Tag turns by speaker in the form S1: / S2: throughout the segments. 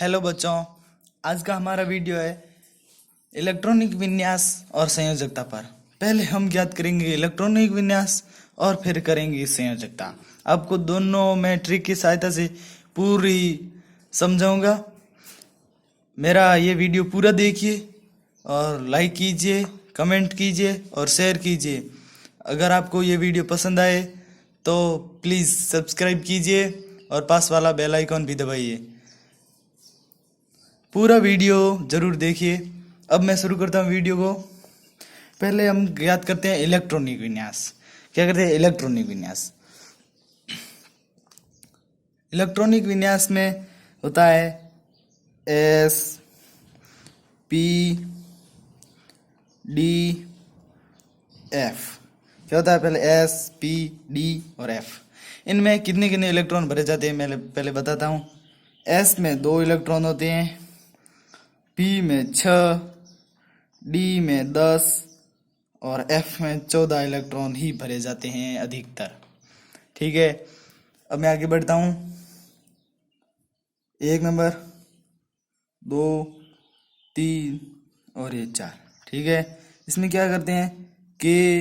S1: Hello बच्चों, आज का हमारा वीडियो है इलेक्ट्रॉनिक विन्यास और संयोजकता पर। पहले हम ज्ञात करेंगे इलेक्ट्रॉनिक विन्यास और फिर करेंगे संयोजकता। आपको दोनों मैं ट्रिक की सहायता से पूरी समझाऊंगा। मेरा ये वीडियो पूरा देखिए और लाइक कीजिए, कमेंट कीजिए और शेयर कीजिए। अगर आपको ये वीडियो पसंद आए तो प्लीज़ सब्सक्राइब कीजिए और पास वाला बेल आइकॉन भी दबाइए। पूरा वीडियो जरूर देखिए। अब मैं शुरू करता हूँ वीडियो को। पहले हम ज्ञात करते हैं इलेक्ट्रॉनिक विन्यास। क्या करते हैं? इलेक्ट्रॉनिक विन्यास। इलेक्ट्रॉनिक विन्यास में होता है एस पी डी एफ। क्या होता है? पहले एस पी डी और एफ। इनमें कितने कितने इलेक्ट्रॉन भरे जाते हैं मैं पहले बताता हूँ। एस में 2 इलेक्ट्रॉन होते हैं, पी में 6, डी में 10 और एफ में 14 इलेक्ट्रॉन ही भरे जाते हैं अधिकतर। ठीक है, अब मैं आगे बढ़ता हूँ। 1 नंबर, 2, 3 और ये 4। ठीक है, इसमें क्या करते हैं? के,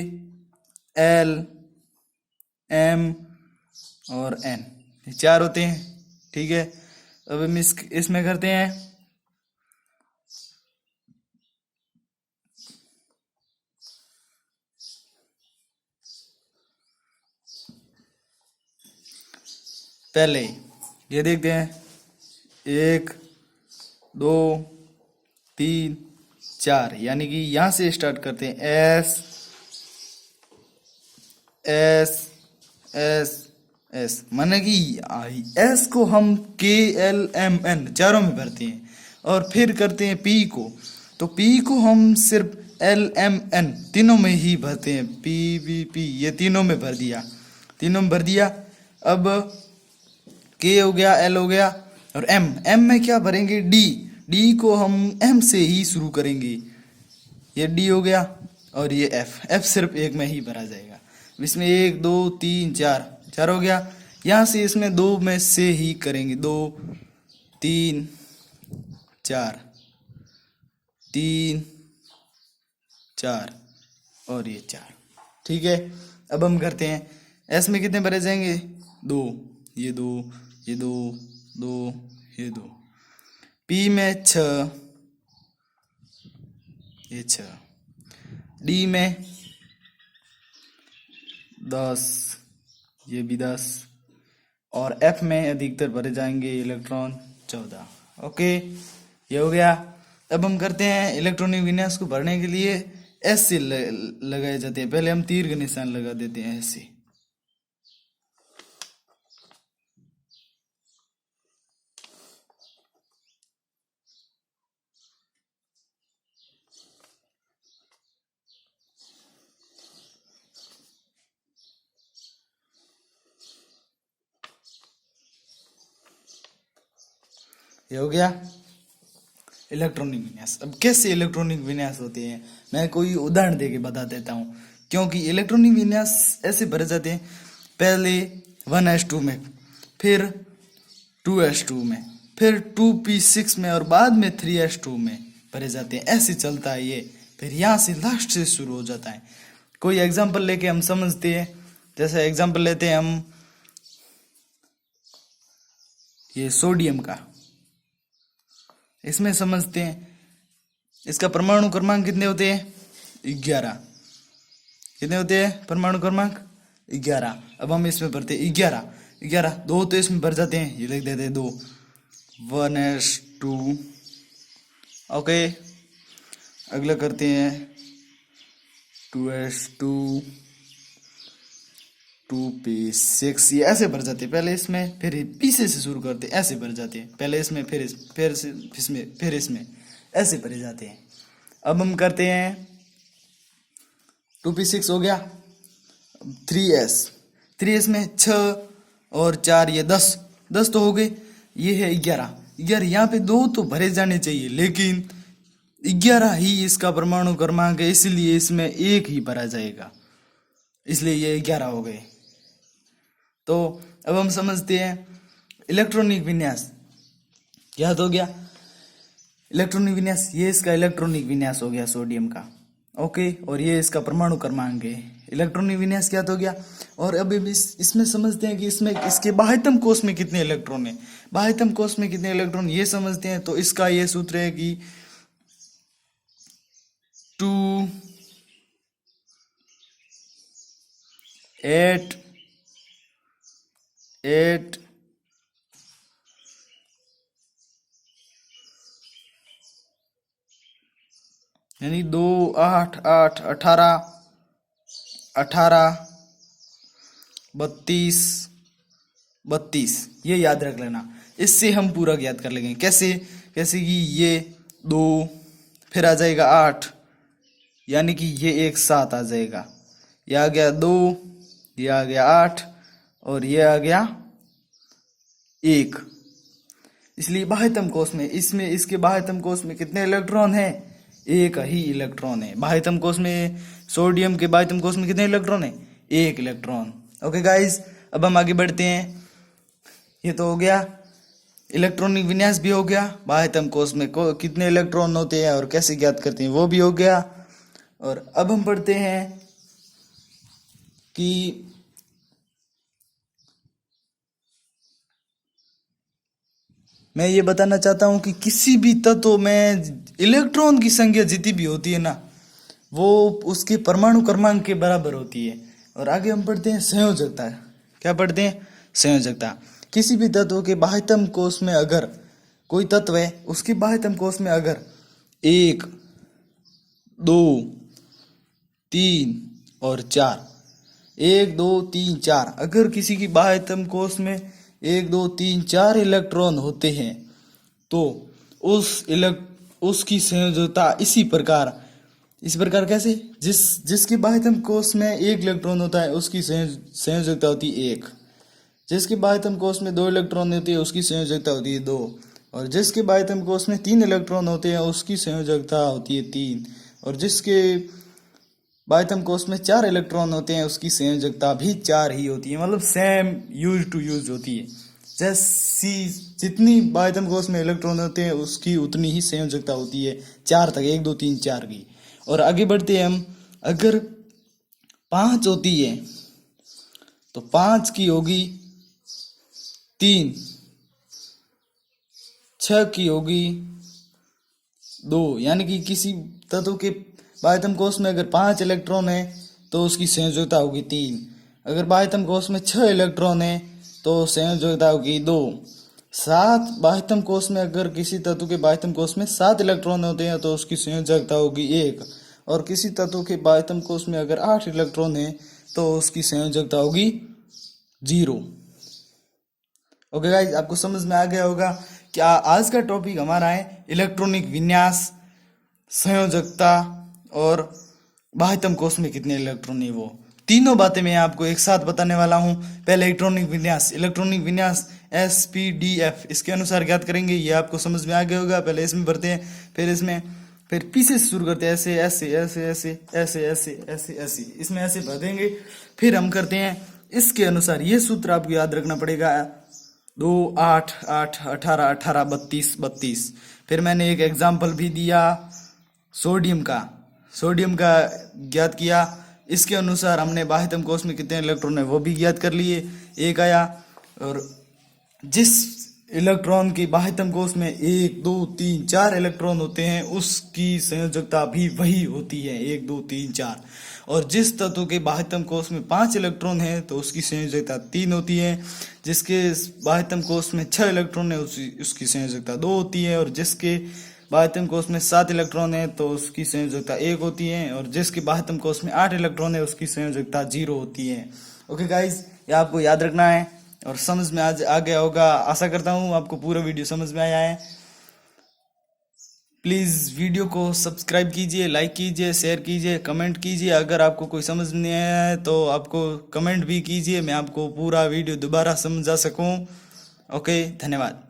S1: एल, एम और एन, ये 4 होते हैं। ठीक है, अब हम इसमें करते हैं पहले ये देखते हैं 1, 2, 3, 4, यानी कि यहां से स्टार्ट करते हैं एस एस एस एस, माने कि एस को हम के एल एम एन चारों में भरते हैं और फिर करते हैं पी को, तो पी को हम सिर्फ एल एम एन तीनों में ही भरते हैं। पी बी पी ये तीनों में भर दिया, तीनों में भर दिया। अब के हो गया, एल हो गया और एम, एम में क्या भरेंगे? डी, डी को हम एम से ही शुरू करेंगे। ये डी हो गया और ये एफ, एफ सिर्फ एक में ही भरा जाएगा। इसमें 1, 2, 3, 4, 4 हो गया। यहाँ से इसमें 2 में से ही करेंगे। 2, 3, 4, 3, 4 और ये 4। ठीक है, अब हम करते हैं एस में कितने भरे जाएंगे? 2, ये 2, ये 2, 2, ये 2। पी में 6, ये 6। डी में 10, ये भी 10 और एफ में अधिकतर भरे जाएंगे इलेक्ट्रॉन 14। ओके, ये हो गया। अब हम करते हैं इलेक्ट्रॉनिक विन्यास को भरने के लिए एस से लगाए जाते हैं। पहले हम तीर का निशान लगा देते हैं ऐसे। ये हो गया इलेक्ट्रॉनिक विन्यास। अब कैसे इलेक्ट्रॉनिक विन्यास होते हैं मैं कोई उदाहरण देके बता देता हूँ, क्योंकि इलेक्ट्रॉनिक विन्यास ऐसे भरे जाते हैं। पहले 1s2 में, फिर 2s2 में, फिर 2p6 में और बाद में 3s2 में भरे जाते हैं। ऐसे चलता है ये, फिर यहाँ से लास्ट से शुरू हो जाता है। कोई एग्जाम्पल लेके हम समझते हैं। जैसे एग्जाम्पल लेते हैं हम ये सोडियम का, इसमें समझते हैं। इसका परमाणु क्रमांक कितने होते हैं? 11। कितने होते हैं परमाणु क्रमांक? 11। अब हम इसमें भरते हैं 11, 11, 2 तो इसमें भर जाते हैं, ये लिख देते हैं 2, 1s2। ओके, अगला करते हैं 2s2, 2p6, ये ऐसे भर जाते हैं। पहले इसमें फिर पीछे से शुरू करते हैं, ऐसे भर जाते हैं। पहले इसमें फिर इसमें फिर इसमें ऐसे भरे जाते हैं। अब हम करते हैं 2p6 हो गया। 3s, 3s में 6 और 4 ये 10, 10 तो हो गए। ये है 11, 11, यहाँ पे 2 तो भरे जाने चाहिए, लेकिन 11 ही इसका परमाणु क्रमांक है, इसलिए इसमें 1 ही भरा जाएगा, इसलिए ये 11 हो गए। तो अब हम समझते हैं इलेक्ट्रॉनिक विन्यास ज्ञात हो गया इलेक्ट्रॉनिक विन्यास, ये इसका इलेक्ट्रॉनिक विन्यास हो गया सोडियम का। ओके, और ये इसका परमाणु क्रमांक है, इलेक्ट्रॉनिक विन्यास ज्ञात हो गया। और अब इसमें समझते हैं कि इसमें इसके बाह्यतम कोश में कितने इलेक्ट्रॉन है, बाह्यतम कोश में कितने इलेक्ट्रॉन ये समझते हैं। तो इसका ये सूत्र है कि 2 8 8 यानी 2 8 8 18 18 32 32, ये याद रख लेना। इससे हम पूरा ज्ञात कर लेंगे। कैसे? कैसे कि ये 2 फिर आ जाएगा 8, यानी कि ये एक 7 आ जाएगा, ये आ गया 2, ये आ गया 8 और ये आ गया 1। इसलिए बाह्यतम कोश में इसके बाह्यतम कोश में कितने इलेक्ट्रॉन हैं? एक ही इलेक्ट्रॉन है। बाह्यतम कोश में सोडियम के बाह्यतम कोश में कितने इलेक्ट्रॉन है? एक इलेक्ट्रॉन। ओके गाइस, अब हम आगे बढ़ते हैं। ये तो हो गया इलेक्ट्रॉनिक विन्यास भी हो गया, बाह्यतम कोश में कितने इलेक्ट्रॉन होते हैं और कैसे ज्ञात करते हैं वो भी हो गया। और अब हम पढ़ते हैं कि मैं ये बताना चाहता हूं कि किसी भी तत्व में इलेक्ट्रॉन की संख्या जितनी भी होती है ना, वो उसके परमाणु क्रमांक के बराबर होती है। और आगे हम पढ़ते हैं संयोजकता। क्या पढ़ते हैं? संयोजकता। किसी भी तत्व के बाह्यतम कोश में अगर कोई तत्व है, उसके बाह्यतम कोश में अगर 1 2 3 और 4, 1 2 3 4, अगर किसी की बाह्यतम कोश में 1 2 3 4 इलेक्ट्रॉन होते हैं तो उसकी संयोजकता इस प्रकार कैसे? जिसके बाह्यतम कोश में 1 इलेक्ट्रॉन होता है उसकी संयोजकता होती है 1, जिसके बाह्यतम कोश में 2 इलेक्ट्रॉन होती है उसकी संयोजकता होती है 2, और जिसके बाह्यतम कोश में 3 इलेक्ट्रॉन होते हैं उसकी संयोजकता होती है 3, और जिसके बाह्यतम कोश में 4 इलेक्ट्रॉन होते हैं उसकी संयोजकता भी 4 ही होती है। मतलब सेम यूज टू यूज होती है। जैसी जितनी बाह्यतम कोश में इलेक्ट्रॉन होते हैं उसकी उतनी ही संयोजकता होती है 4 तक, 1 2 3 4 की। और आगे बढ़ते हैं हम। अगर 5 होती है तो 5 की होगी 3, 6 की होगी 2, यानी कि किसी तत्व के बाह्यतम कोश में अगर 5 इलेक्ट्रॉन है तो उसकी संयोजकता होगी 3, अगर बाह्यतम कोश में 6 इलेक्ट्रॉन है तो संयोजकता होगी 2, 7 बाह्यतम कोश में अगर किसी तत्व के बाह्यतम कोश में 7 इलेक्ट्रॉन होते हैं तो उसकी संयोजकता होगी 1, और किसी तत्व के बाह्यतम कोश में अगर 8 इलेक्ट्रॉन है तो उसकी संयोजकता होगी 0। ओके गाइस, आपको समझ में आ गया होगा कि आज का टॉपिक हमारा है इलेक्ट्रॉनिक विन्यास, संयोजकता और बाह्यतम कोश में कितने इलेक्ट्रॉन है। वो तीनों बातें मैं आपको एक साथ बताने वाला हूं। पहले इलेक्ट्रॉनिक विन्यास SPDF इसके अनुसार ज्ञात करेंगे, ये आपको समझ में आ गया होगा। पहले इसमें भरते हैं, फिर पीछे से शुरू करते हैं, ऐसे ऐसे ऐसे ऐसे ऐसे ऐसे ऐसे ऐसे, इसमें ऐसे भर देंगे। फिर हम करते हैं इसके अनुसार, ये सूत्र आपको याद रखना पड़ेगा, 2 8 8 18 18 32 32। फिर मैंने एक एग्जाम्पल भी दिया सोडियम का ज्ञात किया। इसके अनुसार हमने बाह्यतम कोश में कितने इलेक्ट्रॉन है वो भी ज्ञात कर लिए, 1 आया। और जिस इलेक्ट्रॉन की बाह्यतम कोश में 1 2 3 4 इलेक्ट्रॉन होते हैं उसकी संयोजकता भी वही होती है 1 2 3 4, और जिस तत्व के बाह्यतम कोश में 5 इलेक्ट्रॉन है तो उसकी संयोजकता 3 होती है, जिसके बाह्यतम कोश में 6 इलेक्ट्रॉन है उसकी संयोजकता 2 होती है, और जिसके बाह्यतम कोश में 7 इलेक्ट्रॉन है तो उसकी संयोजकता 1 होती है, और जिसके बाह्यतम कोश में 8 इलेक्ट्रॉन है उसकी संयोजकता 0 होती है। ओके गाइस, ये आपको याद रखना है और समझ में आज आ गया होगा। आशा करता हूँ आपको पूरा वीडियो समझ में आया है। प्लीज़ वीडियो को सब्सक्राइब कीजिए, लाइक कीजिए, शेयर कीजिए, कमेंट कीजिए। अगर आपको कोई समझ नहीं आया है तो आपको कमेंट भी कीजिए, मैं आपको पूरा वीडियो दोबारा समझा सकूँ। ओके, धन्यवाद।